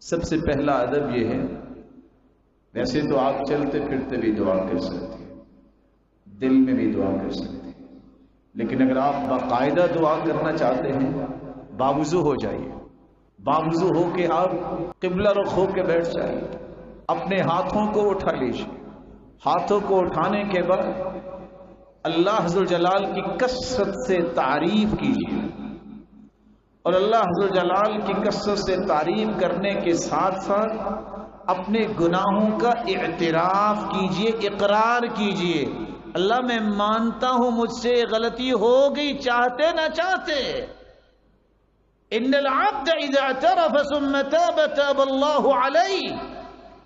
سب سے پہلا ادب یہ ہے، ویسے تو آپ چلتے پھرتے بھی دعا کر سکتے ہیں، دل میں بھی دعا کر سکتے ہیں، لیکن اگر آپ باقاعدہ دعا کرنا چاہتے ہیں باوضو ہو جائیے، باوضو ہو کے آپ قبلہ رخ ہو کے بیٹھ جائیے، اپنے ہاتھوں کو اٹھا لیجیے، ہاتھوں کو اٹھانے کے بعد اللہ ذوالجلال کی کثرت سے تعریف کیجیے، اور اللہ ذوالجلال کی کثرت سے تعریف کرنے کے ساتھ ساتھ اپنے گناہوں کا اعتراف کیجیے، اقرار کیجیے، اللہ میں مانتا ہوں مجھ سے غلطی ہو گئی، چاہتے نہ چاہتے۔ ان العبد اذا اعترف ثم تاب تاب اللہ علیہ،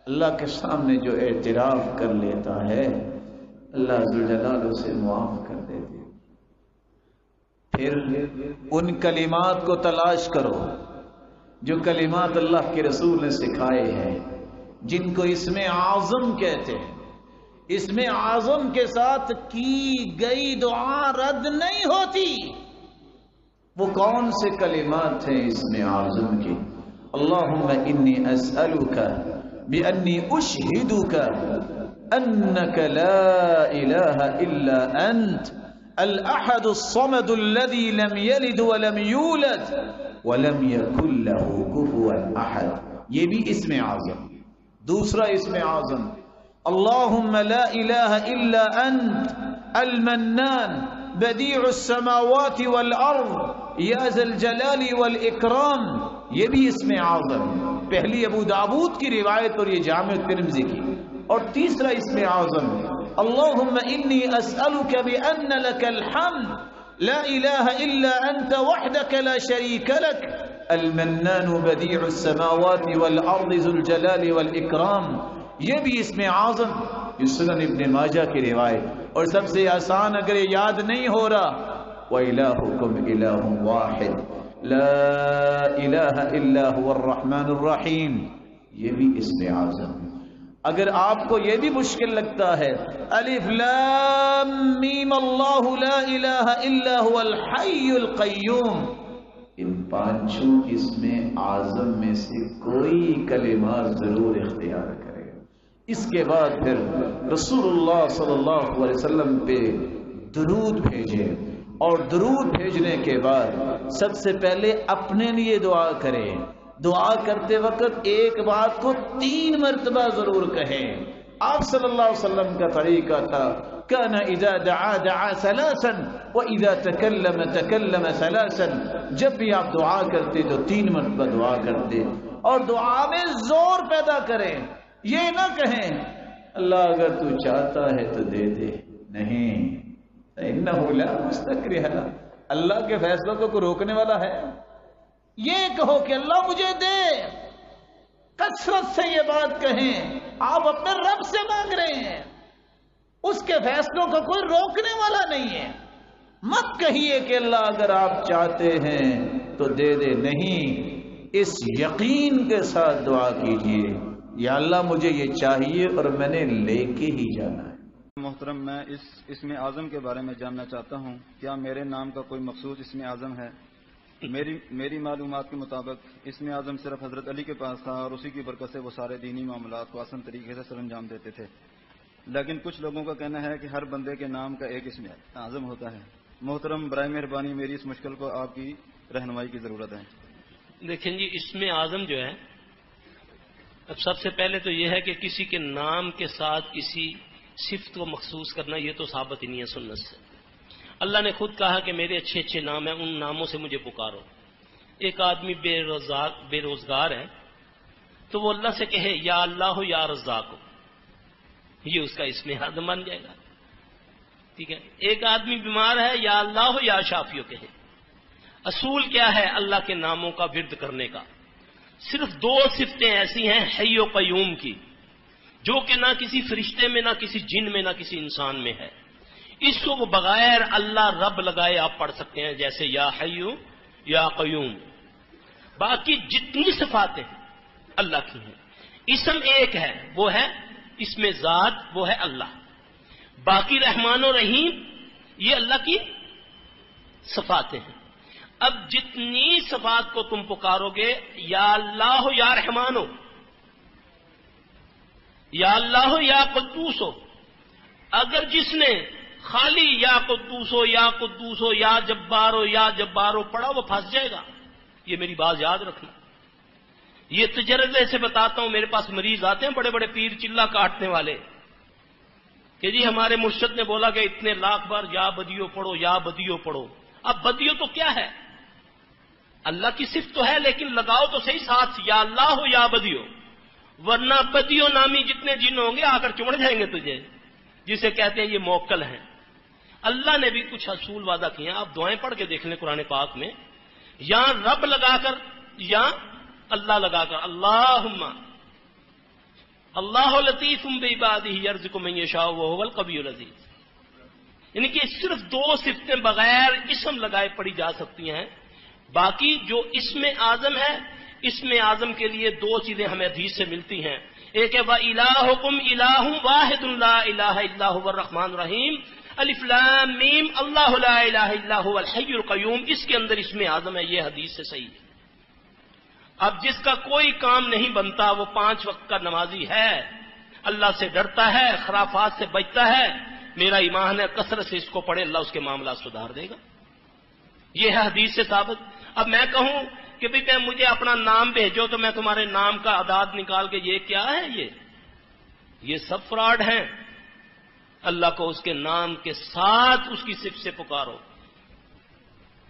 اللہ کے سامنے جو اعتراف کر لیتا ہے اللہ ذوالجلال اسے معاف کر دیتے۔ پھر ان کلمات کو تلاش کرو جو کلمات اللہ کے رسول نے سکھائے ہیں، جن کو اسم اعظم کہتے ہیں۔ اسم اعظم کے ساتھ کی گئی دعا رد نہیں ہوتی۔ وہ کون سے کلمات ہیں اسم اعظم کی؟ اللہم انی اسألک بانی اشہدک انک لا الہ الا انت الاحد الصمد الذي لم يلد ولم يولد ولم يكن له كفوا احد، یہ بھی اسم اعظم۔ دوسرا اسم اعظم اللہم لا الہ الا انت المنان بدیع السماوات والارض یا ذا الجلال والاکرام، یہ بھی اسم اعظم۔ پہلی ابو داود کی روایت اور یہ جامع ترمذی کی۔ اور تیسرا اسم اعظم اللہم انی اسألک بأن لک الحمد لا الہ الا انت وحدک لا شریک لک المنان بدیع السماوات والارض ذو الجلال والاکرام، یہ بھی اسم اعظم۔ یہ سنن ابن ماجہ کی روایت۔ اور سب سے آسان اگر یہ یاد نہیں ہو رہا وَإِلَٰهُكُمْ إِلَٰهٌ وَاحِدٌ لَا إِلَٰهَ إِلَّا هُوَ الرَّحْمَٰنُ الرَّحِيمُ، یہ بھی اسم اعظم۔ اگر آپ کو یہ بھی مشکل لگتا ہے الف لام میم اللہ لا الہ الا هو الحی القیوم، ان پانچوں اسم اعظم میں سے کوئی کلمات ضرور اختیار کرے۔ اس کے بعد پھر رسول اللہ صلی اللہ علیہ وسلم پہ درود بھیجے، اور درود بھیجنے کے بعد سب سے پہلے اپنے لیے دعا کریں۔ دعا کرتے وقت ایک بات کو 3 مرتبہ ضرور کہیں۔ آپ صلی اللہ علیہ وسلم کا طریقہ تھا كان اذا دعا دعا ثلاثا واذا تكلم تكلم ثلاثا، جب بھی آپ دعا کرتے تو 3 مرتبہ دعا کرتے، اور دعا میں زور پیدا کریں۔ یہ نہ کہیں اللہ اگر تو چاہتا ہے تو دے دے، نہیں، انه لا مستکرہ، اللہ کے فیصلوں کو کوئی روکنے والا ہے؟ یہ کہو کہ اللہ مجھے دے، کثرت سے یہ بات کہیں۔ آپ اپنے رب سے مانگ رہے ہیں، اس کے فیصلوں کا کوئی روکنے والا نہیں ہے۔ مت کہیے کہ اللہ اگر آپ چاہتے ہیں تو دے دے، نہیں، اس یقین کے ساتھ دعا کیجئے یا اللہ مجھے یہ چاہیے اور میں نے لے کے ہی جانا ہے۔ محترم، میں اس اسم اعظم کے بارے میں جاننا چاہتا ہوں، کیا میرے نام کا کوئی مخصوص اسم اعظم ہے؟ میری معلومات کے مطابق اسم اعظم صرف حضرت علی کے پاس تھا، اور اسی کی برکت سے وہ سارے دینی معاملات کو آسان طریقے سے سر انجام دیتے تھے، لیکن کچھ لوگوں کا کہنا ہے کہ ہر بندے کے نام کا ایک اسم اعظم ہوتا ہے۔ محترم، برائے مہربانی میری اس مشکل کو آپ کی رہنمائی کی ضرورت ہے۔ دیکھیں جی، اسم اعظم جو ہے، اب سب سے پہلے تو یہ ہے کہ کسی کے نام کے ساتھ کسی صفت کو مخصوص کرنا، یہ تو ثابت ہی نہیں ہے سنت سے۔ اللہ نے خود کہا کہ میرے اچھے اچھے نام ہیں، ان ناموں سے مجھے پکارو۔ ایک آدمی بے روزگار ہے تو وہ اللہ سے کہے یا اللہ ہو یا رزاق ہو، یہ اس کا اسم اعظم بن جائے گا، ٹھیک ہے۔ ایک آدمی بیمار ہے، یا اللہ ہو یا شافیو کہے۔ اصول کیا ہے اللہ کے ناموں کا ورد کرنے کا؟ صرف 2 صفتیں ایسی ہیں حی و قیوم کی، جو کہ نہ کسی فرشتے میں، نہ کسی جن میں، نہ کسی انسان میں ہے۔ اس کو وہ بغیر اللہ رب لگائے آپ پڑھ سکتے ہیں، جیسے یا حیو یا قیوم۔ باقی جتنی صفاتیں اللہ کی ہیں، اسم ایک ہے، وہ ہے اسم ذات، وہ ہے اللہ۔ باقی رحمان و رحیم یہ اللہ کی صفاتیں ہیں۔ اب جتنی صفات کو تم پکارو گے، یا اللہ ہو یا رحمان ہو، یا اللہ ہو یا قدوس ہو، اگر جس نے خالی یا قدوس ہو یا قدوس ہو یا جبار ہو یا جبار ہو پڑھا، وہ پھنس جائے گا. یہ میری بات یاد رکھنا. یہ تجربے سے بتاتا ہوں. میرے پاس مریض آتے ہیں بڑے بڑے پیر چلا کاٹنے والے کہ جی ہمارے مرشد نے بولا کہ اتنے لاکھ بار یا بدیو پڑھو یا بدیو پڑھو. اب بدیو تو کیا ہے؟ اللہ کی صفت تو ہے، لیکن لگاؤ تو صحیح ساتھ یا اللہ ہو یا بدیو، ورنہ بدیو نامی جتنے جن ہوں گے آ کر چمڑ جائیں گے تجھے، جسے کہتے ہیں یہ موکل ہیں. اللہ نے بھی کچھ اصول وعدہ کیے ہیں. آپ دعائیں پڑھ کے دیکھ لیں قرآن پاک میں، یا رب لگا کر یا اللہ لگا کر، اللہم اللہ لطیف بعبادہ یرزق من یشاء وہو القوی العزیز. یعنی کہ صرف دو صفتیں بغیر اسم لگائے پڑھی جا سکتی ہیں. باقی جو اسم اعظم ہے، اسم اعظم کے لیے دو چیزیں ہمیں حدیث سے ملتی ہیں. ایک ہے وَإِلَٰهُكُمْ إِلَٰهٌ وَاحِدٌ لَا إِلَٰهَ إِلَّا هُوَ الرَّحْمَٰنُ الرَّحِيمُ الف لام میم اللہ لا الہ الا هو الحی القیوم. اس کے اندر اسم اعظم ہے. یہ حدیث سے صحیح ہے. اب جس کا کوئی کام نہیں بنتا، وہ 5 وقت کا نمازی ہے، اللہ سے ڈرتا ہے، خرافات سے بچتا ہے، میرا ایمان ہے کثرت سے اس کو پڑھے، اللہ اس کے معاملات سدھار دے گا. یہ ہے حدیث سے ثابت. اب میں کہوں کہ بھئی مجھے اپنا نام بھیجو تو میں تمہارے نام کا اعداد نکال کے، یہ کیا ہے؟ یہ سب فراڈ ہیں. اللہ کو اس کے نام کے ساتھ اس کی صفت سے پکارو.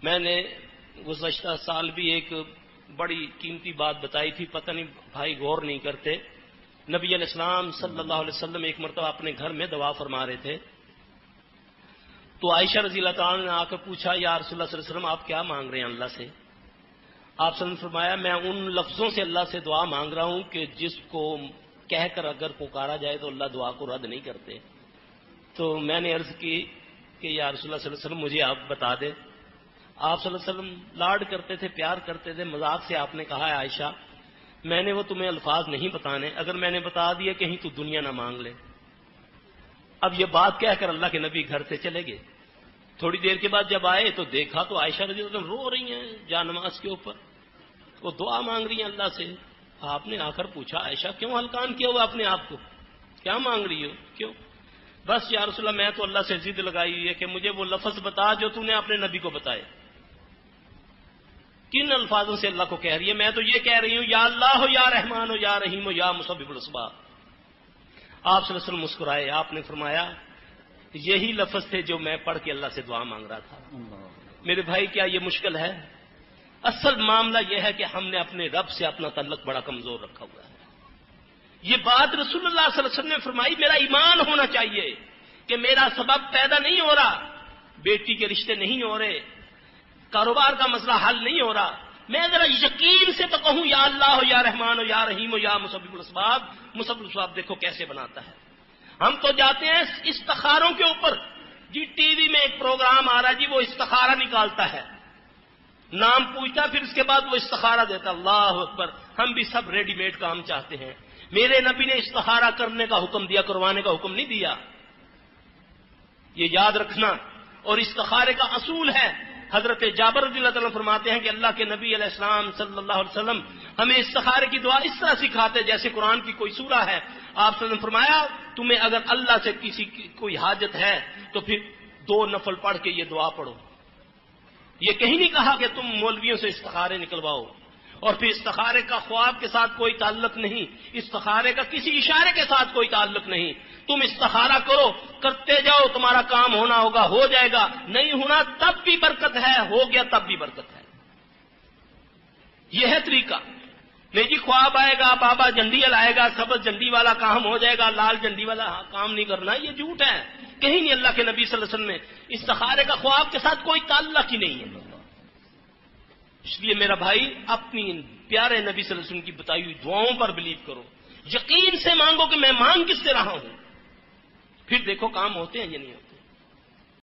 میں نے گزشتہ سال بھی ایک بڑی قیمتی بات بتائی تھی، پتہ نہیں بھائی غور نہیں کرتے. نبی علیہ السلام صلی اللہ علیہ وسلم ایک مرتبہ اپنے گھر میں دعا فرما رہے تھے، تو عائشہ رضی اللہ تعالیٰ نے آ کر پوچھا یا رسول اللہ صلی اللہ علیہ وسلم آپ کیا مانگ رہے ہیں اللہ سے؟ آپ صلی اللہ علیہ وسلم نے فرمایا میں ان لفظوں سے اللہ سے دعا مانگ رہا ہوں کہ جس کو کہہ کر اگر پکارا جائے تو اللہ دعا کو رد نہیں کرتے. تو میں نے عرض کی کہ یا رسول اللہ صلی اللہ علیہ وسلم مجھے آپ بتا دیں. آپ صلی اللہ علیہ وسلم لاڈ کرتے تھے، پیار کرتے تھے. مذاق سے آپ نے کہا ہے عائشہ میں نے وہ تمہیں الفاظ نہیں بتانے، اگر میں نے بتا دیا کہیں تو دنیا نہ مانگ لے. اب یہ بات کہہ کر اللہ کے نبی گھر سے چلے گئے. تھوڑی دیر کے بعد جب آئے تو دیکھا تو عائشہ رضی اللہ عنہا رو رہی ہیں جا نماز کے اوپر، وہ دعا مانگ رہی ہیں اللہ سے. آپ نے آ کر پوچھا عائشہ کیوں ہلکان کیا ہوا اپنے آپ کو، کیا مانگ رہی ہو؟ کیوں؟ بس یا رسول اللہ میں تو اللہ سے ضد لگائی ہوئی ہے کہ مجھے وہ لفظ بتا جو تو نے اپنے نبی کو بتائے. کن الفاظوں سے اللہ کو کہہ رہی ہے؟ میں تو یہ کہہ رہی ہوں یا اللہ ہو یا رحمان ہو یا رحیم ہو یا مسبب الاسباب. آپ صلی اللہ علیہ وسلم مسکرائے. آپ نے فرمایا یہی لفظ تھے جو میں پڑھ کے اللہ سے دعا مانگ رہا تھا. میرے بھائی کیا یہ مشکل ہے؟ اصل معاملہ یہ ہے کہ ہم نے اپنے رب سے اپنا تعلق بڑا کمزور رکھا ہوا ہے. یہ بات رسول اللہ صلی اللہ علیہ وسلم نے فرمائی. میرا ایمان ہونا چاہیے کہ میرا سبب پیدا نہیں ہو رہا، بیٹی کے رشتے نہیں ہو رہے، کاروبار کا مسئلہ حل نہیں ہو رہا، میں ذرا یقین سے تو کہوں یا اللہ ہو یا رحمان ہو یا رحیم ہو یا مسبب الاسباب. مسبب الاسباب دیکھو کیسے بناتا ہے. ہم تو جاتے ہیں استخاروں کے اوپر، جی ٹی وی میں ایک پروگرام آ رہا ہے، جی وہ استخارہ نکالتا ہے، نام پوچھتا پھر اس کے بعد وہ استخارہ دیتا. اللہ اکبر. ہم بھی سب ریڈی میڈ کام چاہتے ہیں. میرے نبی نے استخارہ کرنے کا حکم دیا، کروانے کا حکم نہیں دیا. یہ یاد رکھنا. اور استخارے کا اصول ہے، حضرت جابر رضی اللہ تعالیٰ فرماتے ہیں کہ اللہ کے نبی علیہ السلام صلی اللہ علیہ وسلم ہمیں استخارے کی دعا اس طرح سکھاتے جیسے قرآن کی کوئی سورہ ہے. آپ صلی اللہ علیہ وسلم فرمایا تمہیں اگر اللہ سے کسی کی کوئی حاجت ہے تو پھر 2 نفل پڑھ کے یہ دعا پڑھو. یہ کہیں نہیں کہا کہ تم مولویوں سے استخارے نکلواؤ. اور پھر استخارے کا خواب کے ساتھ کوئی تعلق نہیں، استخارے کا کسی اشارے کے ساتھ کوئی تعلق نہیں. تم استخارہ کرو، کرتے جاؤ، تمہارا کام ہونا ہوگا، ہو جائے گا، نہیں ہونا تب بھی برکت ہے، ہو گیا تب بھی برکت ہے. یہ ہے طریقہ. نہیں جی خواب آئے گا، بابا جنڈی لائے گا، سبز جنڈی والا کام ہو جائے گا، لال جنڈی والا کام نہیں کرنا، یہ جھوٹ ہے. کہیں نہیں اللہ کے نبی صلی اللہ علیہ وسلم نے استخارے کا خواب کے ساتھ کوئی تعلق ہی نہیں ہے. اس لیے میرا بھائی اپنی پیارے نبی صلی اللہ علیہ وسلم کی بتائی ہوئی دعاؤں پر بلیو کرو، یقین سے مانگو کہ میں مانگ کس سے رہا ہوں، پھر دیکھو کام ہوتے ہیں یا نہیں ہوتے.